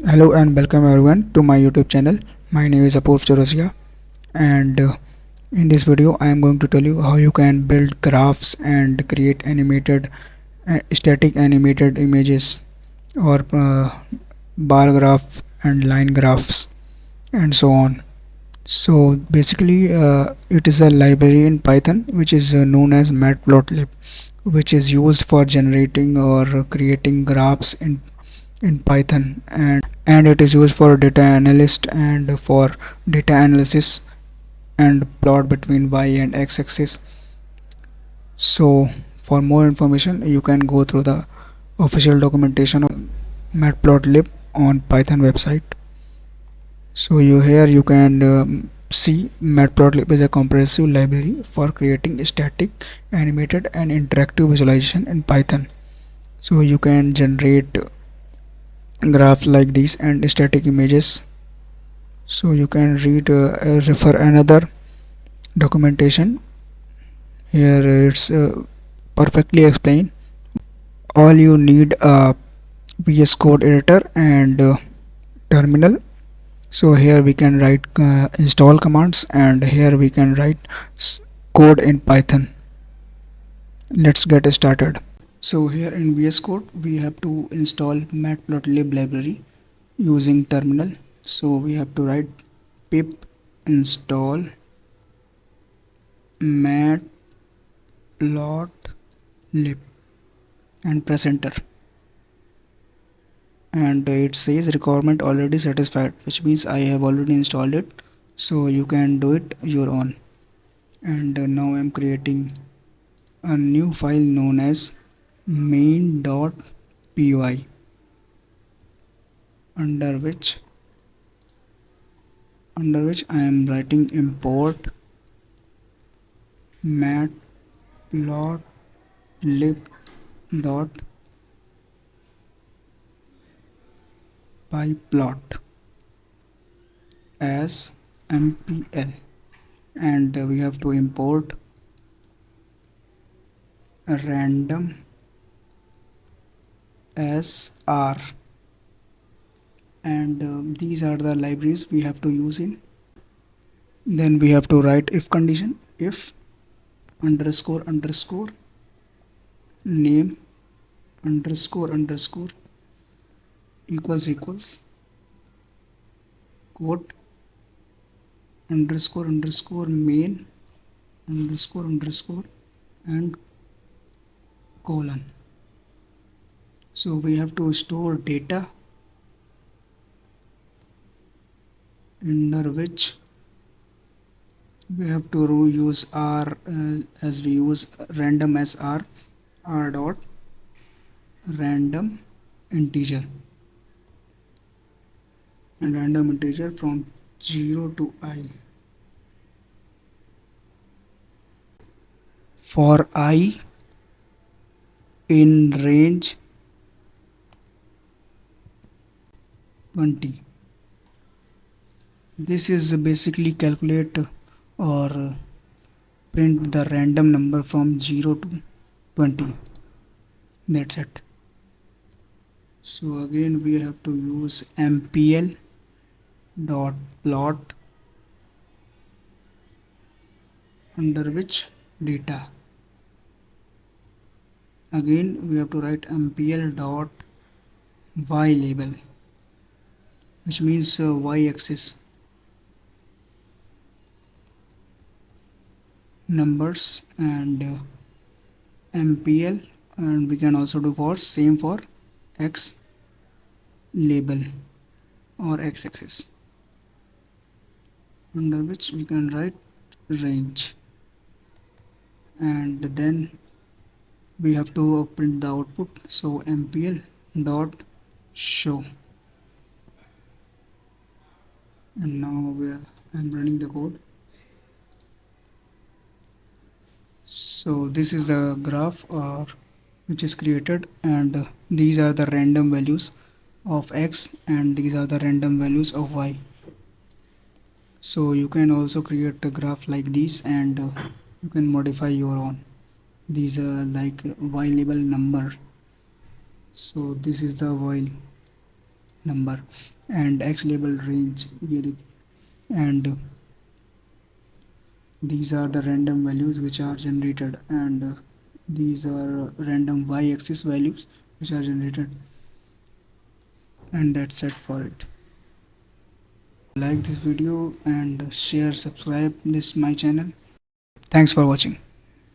Hello and welcome everyone to my YouTube channel. My name is Apoorv Chaurasia, and in this video I am going to tell you how you can build graphs and create animated static animated images or bar graph and line graphs and so on. So basically it is a library in Python which is known as matplotlib, which is used for generating or creating graphs in Python, and it is used for data analyst and for data analysis and plot between y and x axis. So for more information you can go through the official documentation of matplotlib on Python website. So you can see matplotlib is a comprehensive library for creating static, animated and interactive visualization in Python. So you can generate graphs like these and static images. So you can refer another documentation. Here it's perfectly explained. All you need a VS Code editor and terminal. So here we can write install commands, and here we can write code in Python. Let's get started. So here in VS Code we have to install matplotlib library using terminal. So we have to write pip install matplotlib and press enter, and it says requirement already satisfied, which means I have already installed it, so you can do it your own. And now I'm creating a new file known as main.py, under which I am writing import matplotlib.pyplot as mpl, and we have to import a random sr, and these are the libraries we have to use in. Then we have to write if condition, if underscore underscore name underscore underscore equals quote underscore underscore main underscore underscore and colon. So we have to store data, under which we have to use r as we use random as r dot random integer, and random integer from 0 to I. For I in range 20. This is basically calculate or print the random number from 0 to 20. That's it. So again we have to use mpl.plot, under which data. Again we have to write mpl.ylabel, which means y-axis numbers, and mpl, and we can also do for same for x label or x-axis, under which we can write range, and then we have to print the output. So mpl.show, and now I'm running the code. So this is the graph which is created, and these are the random values of x, and these are the random values of y. So you can also create a graph like these, and you can modify your own. These are like y label number. So this is the y number, and x label range ये देखिए, and these are the random values which are generated, and these are random y-axis values which are generated, and that's it for it. Like this video and share, subscribe this my channel. Thanks for watching.